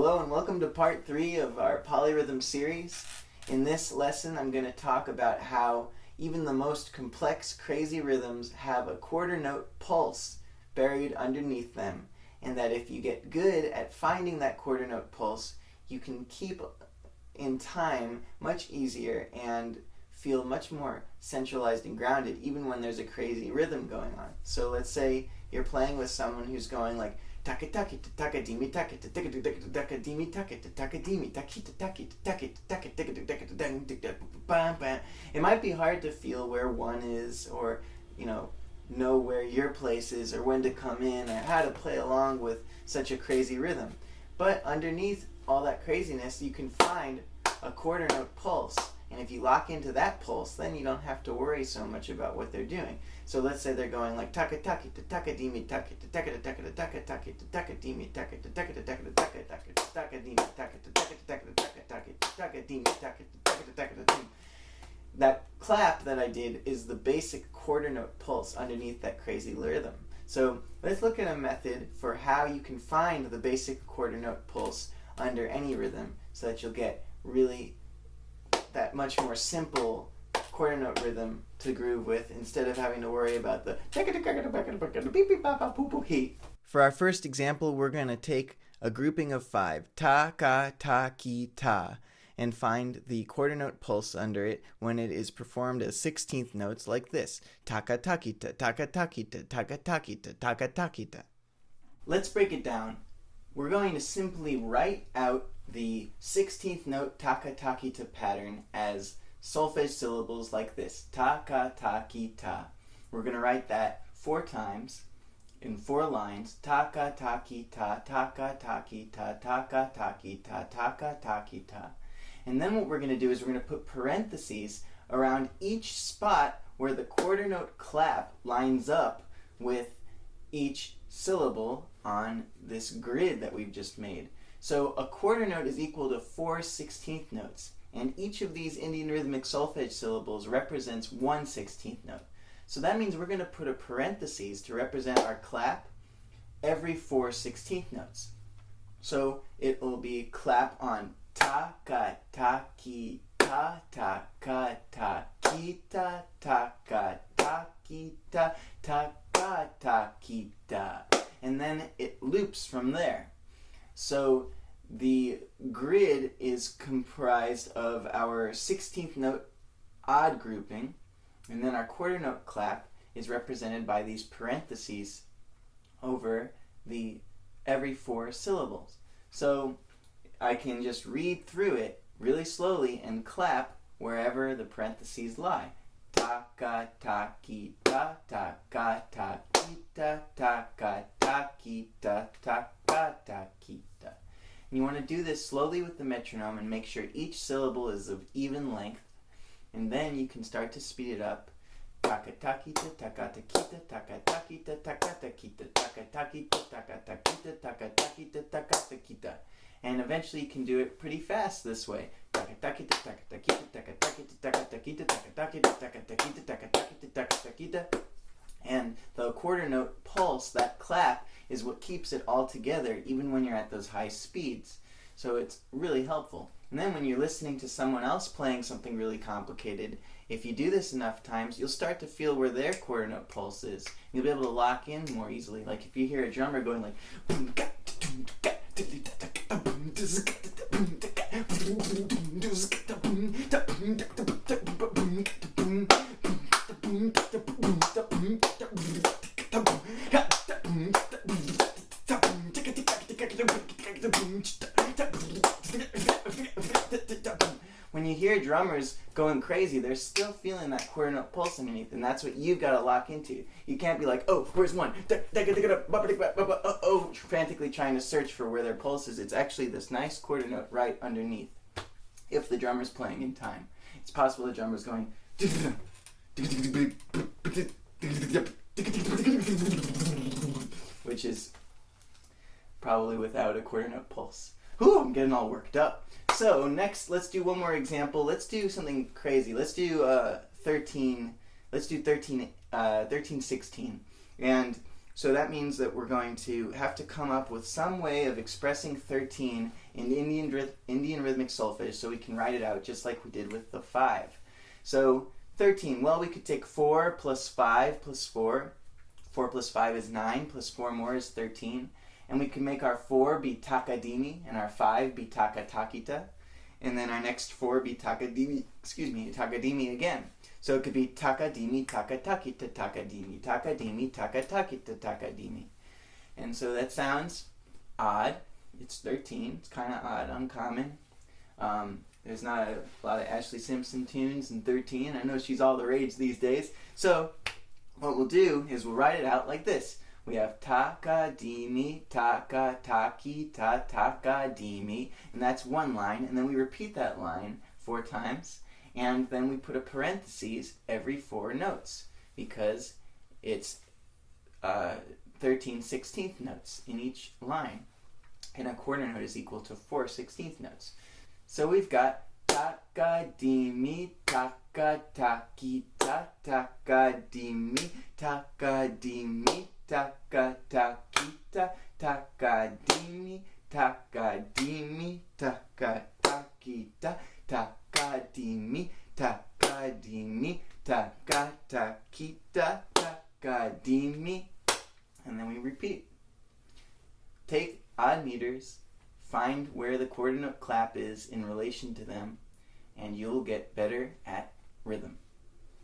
Hello and welcome to part 3 of our polyrhythm series. In this lesson I'm going to talk about how even the most complex, crazy rhythms have a quarter note pulse buried underneath them, and that if you get good at finding that quarter note pulse, you can keep in time much easier and feel much more centralized and grounded even when there's a crazy rhythm going on. So let's say you're playing with someone who's going like taka taka taka dimi taka taka taka dimi taka taka dimi taka taka taka taka taka taka. It might be hard to feel where one is, or know where your place is, or when to come in, or how to play along with such a crazy rhythm. But underneath all that craziness, you can find a quarter note pulse. And if you lock into that pulse, then you don't have to worry so much about what they're doing. So let's say they're going like taka taka taka dimi taka taka taka taka taka taka dimi taka taka taka taka taka dimi taka taka taka taka taka dimi taka taka taka. That clap that I did is the basic quarter note pulse underneath that crazy rhythm. So let's look at a method for how you can find the basic quarter note pulse under any rhythm, so that you'll get really that much more simple quarter note rhythm to groove with, instead of having to worry about the heat. For our first example, we're going to take a grouping of 5, ta, ka, ta, ki, ta, and find the quarter note pulse under it when it is performed as 16th notes like this. Taka takita, taka takita, taka takita, taka takita. Let's break it down. We're going to simply write out the 16th note taka takita pattern as solfege syllables like this. Taka takita. We're going to write that 4 times in 4 lines. Taka takita, taka takita, taka takita, taka takita. And then what we're going to do is we're going to put parentheses around each spot where the quarter note clap lines up with each syllable on this grid that we've just made. So a quarter note is equal to 4 16th notes, and each of these Indian rhythmic solfege syllables represents 1 16th note. So that means we're going to put a parentheses to represent our clap every 4 16th notes. So it will be clap on taka taki ta taka ta kita taka takita taka takita, and then it loops from there. So the grid is comprised of our 16th note odd grouping, and then our quarter note clap is represented by these parentheses over the every 4 syllables. So I can just read through it really slowly and clap wherever the parentheses lie. Taka takita, taka takita, taka takita, taka takita. And you want to do this slowly with the metronome and make sure each syllable is of even length, and then you can start to speed it up. Taka takita, taka takita, taka takita, taka takita, taka takita, taka takita, taka takita, taka takita. And eventually you can do it pretty fast this way. Taka takita, taka takita, taka takita, taka takita, taka takita, taka takita, taka takita, taka takita. And the quarter note pulse, that clap, is what keeps it all together even when you're at those high speeds. So it's really helpful. And then when you're listening to someone else playing something really complicated, if you do this enough times, you'll start to feel where their quarter note pulse is. You'll be able to lock in more easily. Like if you hear a drummer going like when you hear drummers going crazy, they're still feeling that quarter note pulse underneath, and that's what you've got to lock into. You can't be like, oh, where's one? Frantically trying to search for where their pulse is. It's actually this nice quarter note right underneath, if the drummer's playing in time. It's possible the drummer's going which is probably without a quarter note pulse. Whew, I'm getting all worked up. So next, let's do one more example. Let's do something crazy. Let's do 13 16. And So that means that we're going to have to come up with some way of expressing 13 in Indian rhythmic solfege so we can write it out just like we did with the 5. So 13, well, we could take 4 plus 5 plus 4. 4 plus 5 is 9, plus 4 more is 13. And we can make our 4 be takadimi and our 5 be takatakita. And then our next 4 be takadimi again. So it could be takadimi, takatakita, takadimi, takadimi, takatakita, takadimi. And so that sounds odd. It's 13. It's kind of odd, uncommon. There's not a lot of Ashley Simpson tunes in 13. I know she's all the rage these days. So what we'll do is we'll write it out like this. We have takadimi, takatakita, takadimi, and that's one line. And then we repeat that line 4 times. And then we put a parentheses every 4 notes because it's 13 16th notes in each line. And a quarter note is equal to 4 16th notes. So we've got takadimi, takatakita, takadimi, takadimi, takatakita, takadimi, takadimi, takatakita, takadimi, takadimi, takatakita, takadimi, and then we repeat. Take odd meters, find where the quarter note clap is in relation to them, and you'll get better at rhythm.